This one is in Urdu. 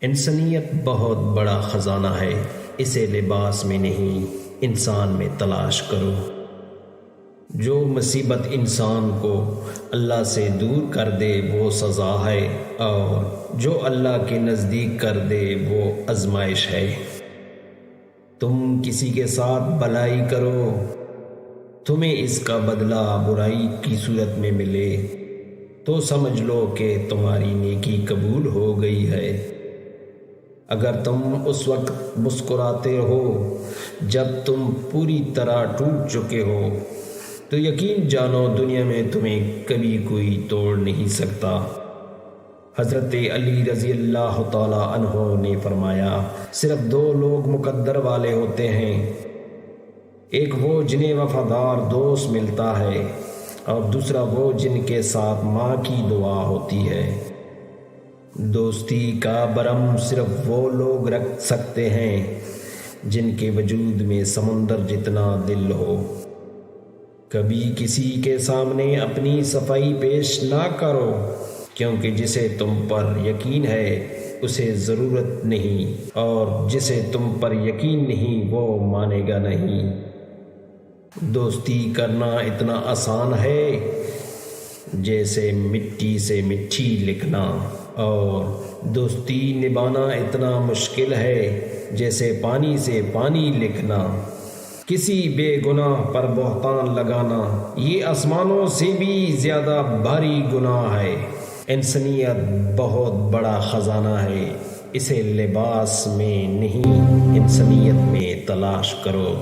انسانیت بہت بڑا خزانہ ہے، اسے لباس میں نہیں انسان میں تلاش کرو۔ جو مصیبت انسان کو اللہ سے دور کر دے وہ سزا ہے، اور جو اللہ کے نزدیک کر دے وہ آزمائش ہے۔ تم کسی کے ساتھ بھلائی کرو، تمہیں اس کا بدلہ برائی کی صورت میں ملے تو سمجھ لو کہ تمہاری نیکی قبول ہو گئی ہے۔ اگر تم اس وقت مسکراتے ہو جب تم پوری طرح ٹوٹ چکے ہو تو یقین جانو دنیا میں تمہیں کبھی کوئی توڑ نہیں سکتا۔ حضرت علی رضی اللہ تعالی عنہ نے فرمایا، صرف دو لوگ مقدر والے ہوتے ہیں، ایک وہ جنہیں وفادار دوست ملتا ہے، اور دوسرا وہ جن کے ساتھ ماں کی دعا ہوتی ہے۔ دوستی کا بھرم صرف وہ لوگ رکھ سکتے ہیں جن کے وجود میں سمندر جتنا دل ہو۔ کبھی کسی کے سامنے اپنی صفائی پیش نہ کرو، کیونکہ جسے تم پر یقین ہے اسے ضرورت نہیں، اور جسے تم پر یقین نہیں وہ مانے گا نہیں۔ دوستی کرنا اتنا آسان ہے جیسے مٹی سے مٹھی لکھنا، اور دوستی نبھانا اتنا مشکل ہے جیسے پانی سے پانی لکھنا۔ کسی بے گناہ پر بہتان لگانا یہ آسمانوں سے بھی زیادہ بھاری گناہ ہے۔ انسانیت بہت بڑا خزانہ ہے، اسے لباس میں نہیں انسانیت میں تلاش کرو۔